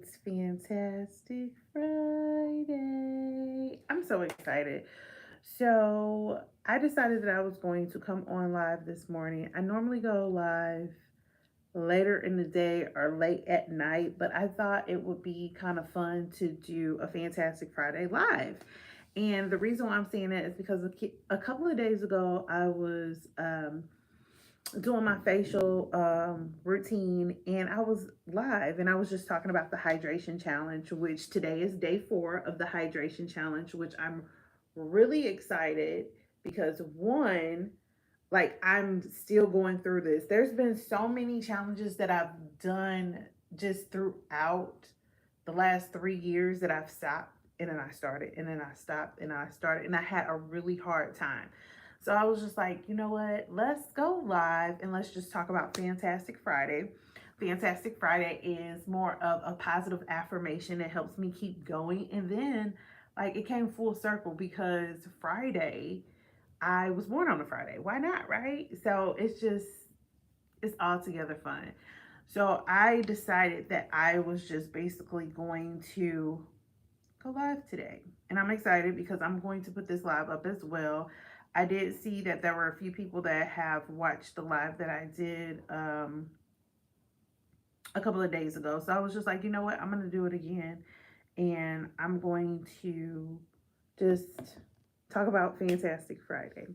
It's Fantastic Friday. I'm so excited. So, I decided that I was going to come on live this morning. I normally go live later in the day or late at night, but I thought it would be kind of fun to do a Fantastic Friday live. And the reason why I'm saying that is because a couple of days ago, I was doing my facial routine and I was live and I was just talking about the hydration challenge, which today is day 4 of the hydration challenge, which I'm really excited because one, like I'm still going through this. There's been so many challenges that I've done just throughout the last 3 years that I've stopped and then I started and then I stopped and I started and I had a really hard time. So I was just like, you know what? Let's go live and let's just talk about Fantastic Friday. Fantastic Friday is more of a positive affirmation that helps me keep going. And then, like, it came full circle because Friday, I was born on a Friday. Why not, right? So it's all together fun. So I decided that I was just basically going to go live today. And I'm excited because I'm going to put this live up as well. I did see that there were a few people that have watched the live that I did a couple of days ago. So I was just like, you know what? I'm going to do it again. And I'm going to just talk about Fantastic Friday.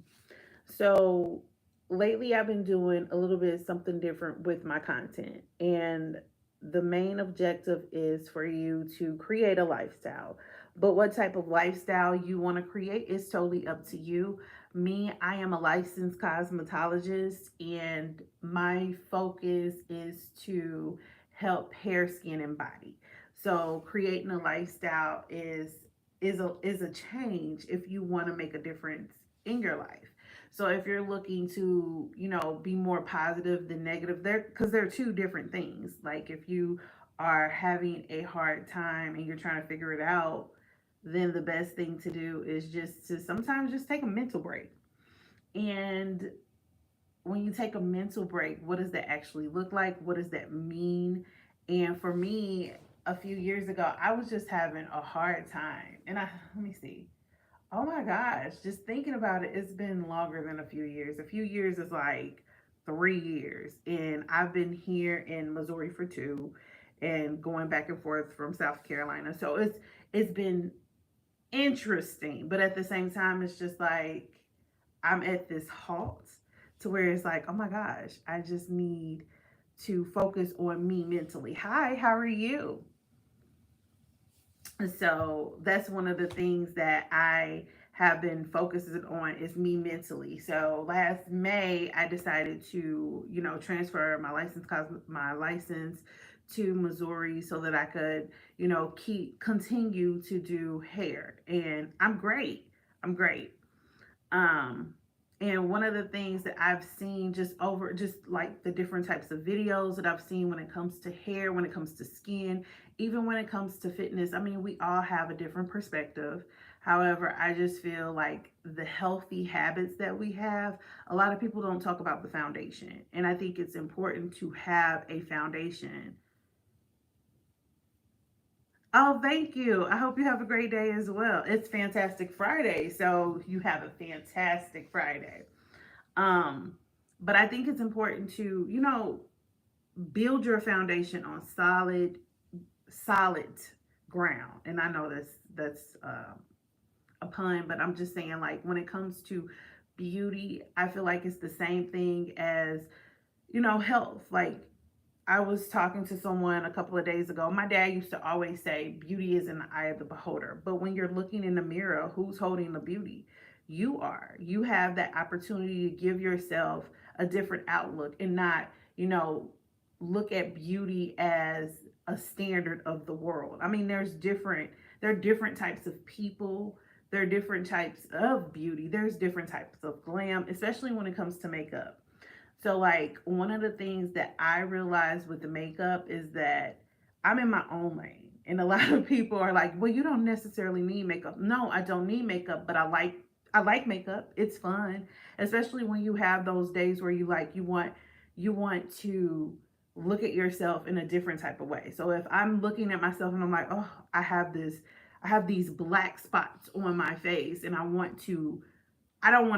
So lately, I've been doing a little bit something different with my content. And the main objective is for you to create a lifestyle. But what type of lifestyle you want to create is totally up to you. Me, I am a licensed cosmetologist, and my focus is to help hair, skin, and body. So creating a lifestyle is a change if you want to make a difference in your life. So if you're looking to, be more positive than negative, there because they're two different things. Like if you are having a hard time and you're trying to figure it out, then the best thing to do is just to sometimes just take a mental break. And when you take a mental break, what does that actually look like? What does that mean? And for me, a few years ago, I was just having a hard time. And let me see. Oh my gosh, just thinking about it, it's been longer than a few years. A few years is like 3 years. And I've been here in Missouri for 2 and going back and forth from South Carolina. So it's been interesting, but at the same time it's just like I'm at this halt to where it's like, oh my gosh, I just need to focus on me mentally. Hi, how are you? So that's one of the things that I have been focusing on is me mentally. So last May I decided to, transfer my license to Missouri so that I could, continue to do hair. And I'm great. I'm great. Um, and one of the things that I've seen just like the different types of videos that I've seen when it comes to hair, when it comes to skin, even when it comes to fitness, I mean, we all have a different perspective. However, I just feel like the healthy habits that we have, a lot of people don't talk about the foundation. And I think it's important to have a foundation. Oh, thank you. I hope you have a great day as well. It's Fantastic Friday, so you have a fantastic Friday. Um, but I think it's important to, build your foundation on solid ground. And I know that's a pun, but I'm just saying, like, when it comes to beauty, I feel like it's the same thing as, health. Like, I was talking to someone a couple of days ago. My dad used to always say, beauty is in the eye of the beholder. But when you're looking in the mirror, who's holding the beauty? You are. You have that opportunity to give yourself a different outlook and not, look at beauty as a standard of the world. I mean, there are different types of people. There are different types of beauty. There's different types of glam, especially when it comes to makeup. So, like, one of the things that I realized with the makeup is that I'm in my own lane. And a lot of people are like, well, you don't necessarily need makeup. No, I don't need makeup, but I like makeup. It's fun, especially when you have those days where you want to look at yourself in a different type of way. So if I'm looking at myself and I'm like, oh, I have these black spots on my face and I don't want to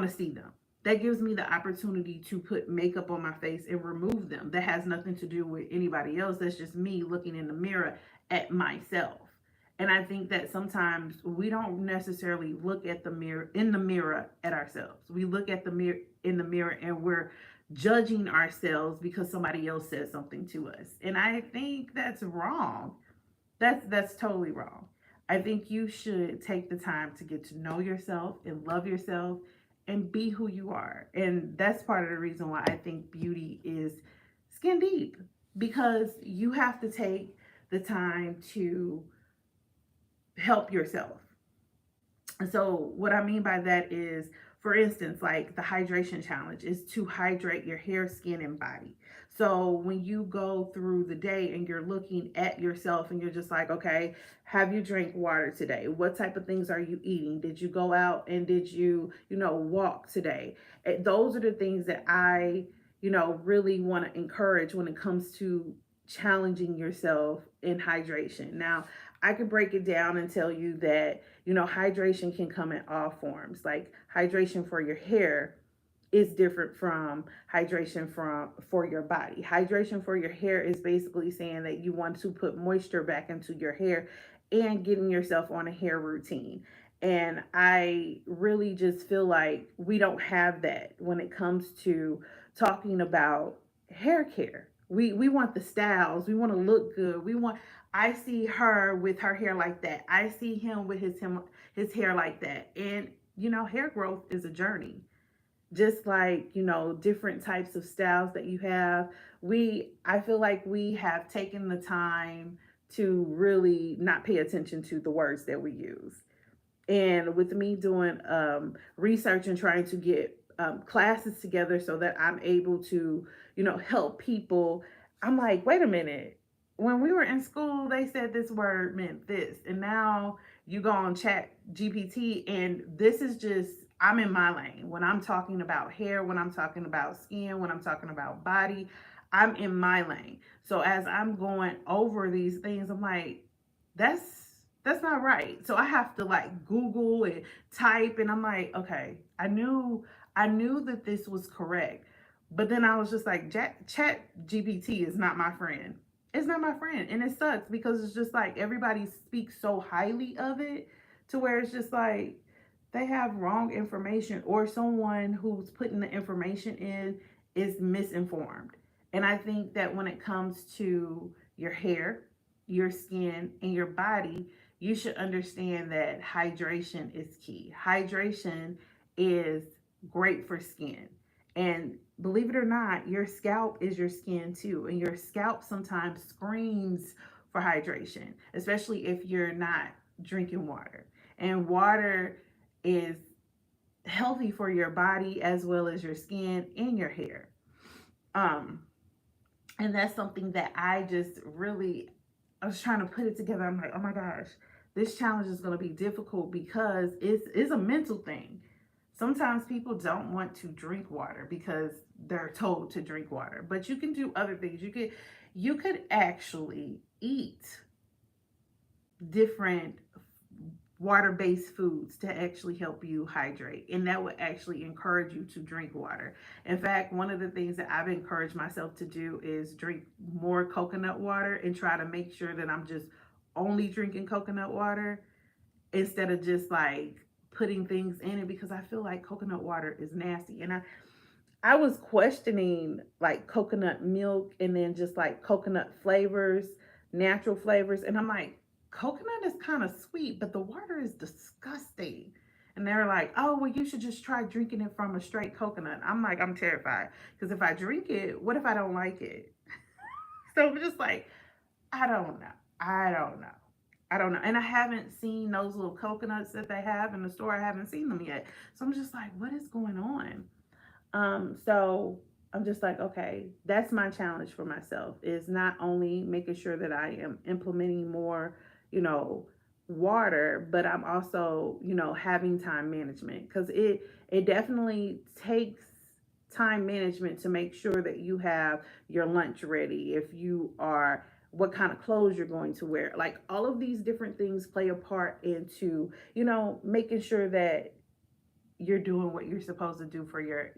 see them. That gives me the opportunity to put makeup on my face and remove them. That has nothing to do with anybody else. That's just me looking in the mirror at myself. And I think that sometimes we don't necessarily look at the mirror in the mirror at ourselves. We look at the mirror in the mirror and we're judging ourselves because somebody else said something to us. And I think that's wrong. That's totally wrong. I think you should take the time to get to know yourself and love yourself and be who you are. And that's part of the reason why I think beauty is skin deep, because you have to take the time to help yourself. And so what I mean by that is, for instance, like the hydration challenge is to hydrate your hair, skin, and body. So when you go through the day and you're looking at yourself and you're just like, okay, have you drank water today? What type of things are you eating? Did you go out and did you, walk today? Those are the things that I, really want to encourage when it comes to challenging yourself in hydration. Now, I could break it down and tell you that, hydration can come in all forms. Like hydration for your hair is different from hydration for your body. Hydration for your hair is basically saying that you want to put moisture back into your hair and getting yourself on a hair routine. And I really just feel like we don't have that when it comes to talking about hair care. We want the styles. We want to look good. I see her with her hair like that. I see him with his hair like that. And hair growth is a journey. Just like, different types of styles that you have. I feel like we have taken the time to really not pay attention to the words that we use. And with me doing research and trying to get classes together so that I'm able to, help people, I'm like, wait a minute. When we were in school, they said this word meant this. And now you go on Chat GPT, and this is just, I'm in my lane. When I'm talking about hair, when I'm talking about skin, when I'm talking about body, I'm in my lane. So as I'm going over these things, I'm like, that's not right. So I have to like Google and type, and I'm like, okay, I knew that this was correct. But then I was just like, Chat GPT is not my friend. It's not my friend. And it sucks because it's just like everybody speaks so highly of it to where it's just like they have wrong information, or someone who's putting the information in is misinformed. And I think that when it comes to your hair, your skin, and your body, you should understand that hydration is key. Hydration is great for skin. And believe it or not, your scalp is your skin too. And your scalp sometimes screams for hydration, especially if you're not drinking water. And water is healthy for your body as well as your skin and your hair. Um, and that's something that I was trying to put it together. I'm like, oh my gosh, this challenge is going to be difficult because it's a mental thing. Sometimes people don't want to drink water because they're told to drink water, but you can do other things. You could actually eat different water-based foods to actually help you hydrate, and that would actually encourage you to drink water. In fact, one of the things that I've encouraged myself to do is drink more coconut water and try to make sure that I'm just only drinking coconut water instead of just like putting things in it, because I feel like coconut water is nasty. And I was questioning like coconut milk and then just like coconut flavors, natural flavors. And I'm like, coconut is kind of sweet, but the water is disgusting. And they're like, oh, well, you should just try drinking it from a straight coconut. I'm like, I'm terrified because if I drink it, what if I don't like it? So I'm just like, I don't know. I don't know. I don't know. And I haven't seen those little coconuts that they have in the store. I haven't seen them yet. So I'm just like, what is going on? So I'm just like, okay, that's my challenge for myself, is not only making sure that I am implementing more, you know, water, but I'm also, having time management, because it definitely takes time management to make sure that you have your lunch ready, if you are, what kind of clothes you're going to wear. Like all of these different things play a part into, making sure that you're doing what you're supposed to do for your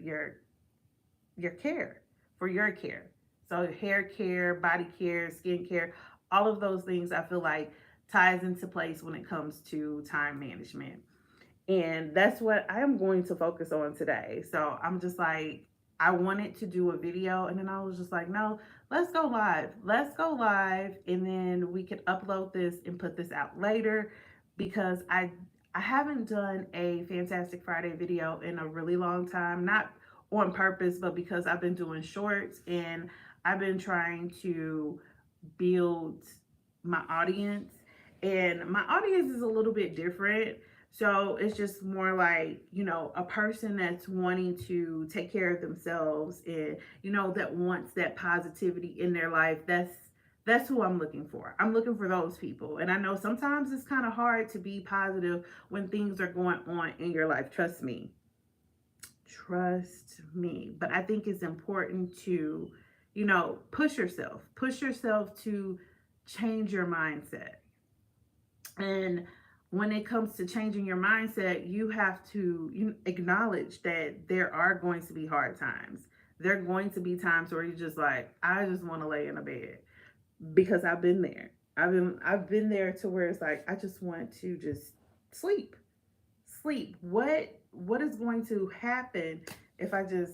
care, for your care. So hair care, body care, skin care, all of those things I feel like ties into place when it comes to time management. And that's what I am going to focus on today. So I'm just like, I wanted to do a video, and then I was just like, no, let's go live. Let's go live, and then we can upload this and put this out later, because I haven't done a Fantastic Friday video in a really long time. Not on purpose, but because I've been doing shorts and I've been trying to build my audience. And my audience is a little bit different. So it's just more like, a person that's wanting to take care of themselves and, that wants that positivity in their life. That's who I'm looking for. I'm looking for those people. And I know sometimes it's kind of hard to be positive when things are going on in your life. Trust me. Trust me. But I think it's important to, push yourself to change your mindset. And when it comes to changing your mindset, you have to acknowledge that there are going to be hard times. There are going to be times where you're just like, I just want to lay in a bed, because I've been there. I've been there to where it's like, I just want to just sleep. What is going to happen if I just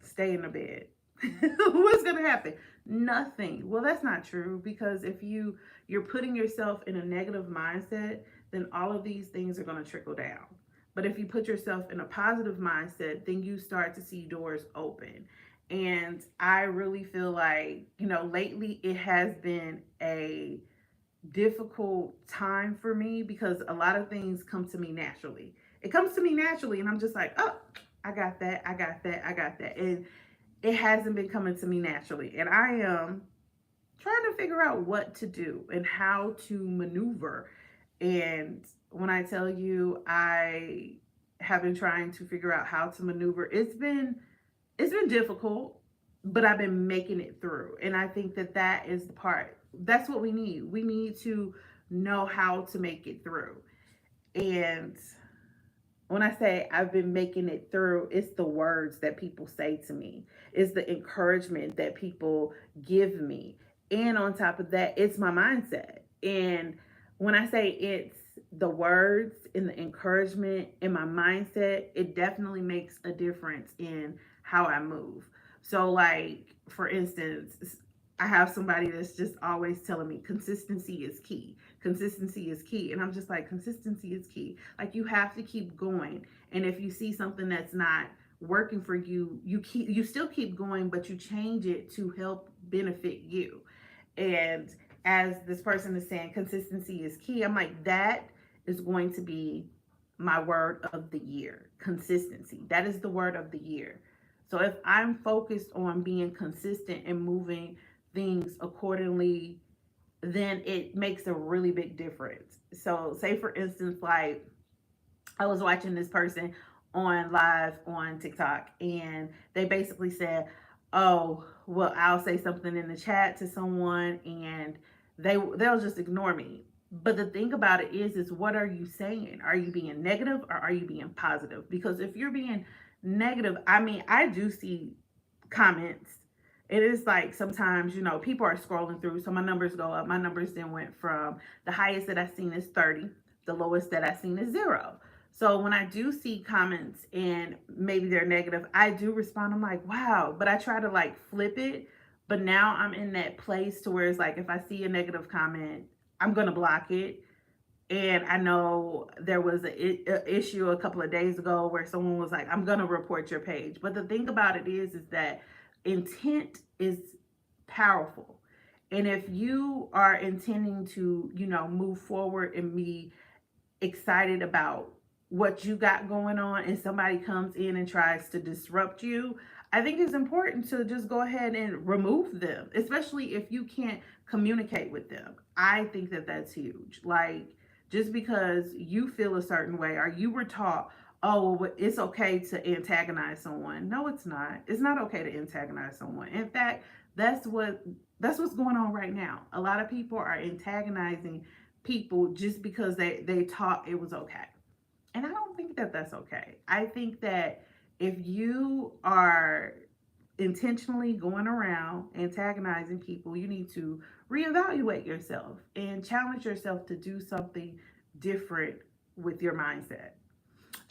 stay in the bed? What's going to happen? Nothing. Well, that's not true, because if you're putting yourself in a negative mindset, then all of these things are going to trickle down. But if you put yourself in a positive mindset, then you start to see doors open. And I really feel like, lately it has been a difficult time for me, because a lot of things come to me naturally. It comes to me naturally, and I'm just like, oh, I got that. And it hasn't been coming to me naturally. And I am trying to figure out what to do and how to maneuver. And when I tell you I have been trying to figure out how to maneuver, it's been difficult, but I've been making it through. And I think that is the part. That's what we need. We need to know how to make it through. And when I say I've been making it through, it's the words that people say to me, it's the encouragement that people give me. And on top of that, it's my mindset. And when I say it's the words and the encouragement and my mindset, it definitely makes a difference in how I move. So, like, for instance, I have somebody that's just always telling me consistency is key. Consistency is key. And I'm just like, consistency is key. Like, you have to keep going. And if you see something that's not working for you, you still keep going, but you change it to help benefit you. And as this person is saying, consistency is key. I'm like, that is going to be my word of the year. Consistency. That is the word of the year. So if I'm focused on being consistent and moving things accordingly, then it makes a really big difference. So say for instance, like, I was watching this person on live on TikTok, and they basically said, oh, well, I'll say something in the chat to someone and they'll just ignore me. But the thing about it is what are you saying? Are you being negative or are you being positive? Because if you're being negative, I mean, I do see comments. It is like sometimes, people are scrolling through. So my numbers go up. My numbers then went from the highest that I've seen is 30. The lowest that I've seen is 0. So when I do see comments and maybe they're negative, I do respond. I'm like, wow. But I try to like flip it. But now I'm in that place to where it's like, if I see a negative comment, I'm going to block it. And I know there was an issue a couple of days ago where someone was like, I'm going to report your page. But the thing about it is that intent is powerful. And if you are intending to, move forward and be excited about what you got going on, and somebody comes in and tries to disrupt you, I think it's important to just go ahead and remove them, especially if you can't communicate with them. I think that that's huge. Like, just because you feel a certain way or you were taught, oh, well, it's okay to antagonize someone. No, it's not. It's not okay to antagonize someone. In fact, that's what that's what's going on right now. A lot of people are antagonizing people just because they thought it was okay. And I don't think that that's okay. I think that if you are intentionally going around antagonizing people, you need to reevaluate yourself and challenge yourself to do something different with your mindset.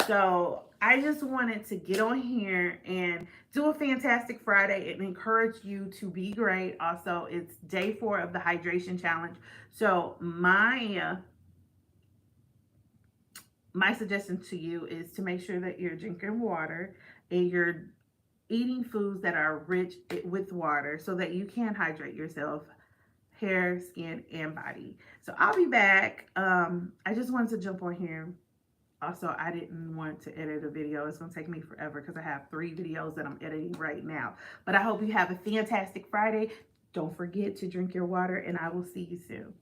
So I just wanted to get on here and do a fantastic Friday and encourage you to be great. Also, it's day 4 of the hydration challenge. So my suggestion to you is to make sure that you're drinking water and you're eating foods that are rich with water so that you can hydrate yourself, hair, skin, and body. So I'll be back. I just wanted to jump on here. Also, I didn't want to edit a video. It's going to take me forever because I have 3 videos that I'm editing right now. But I hope you have a fantastic Friday. Don't forget to drink your water, and I will see you soon.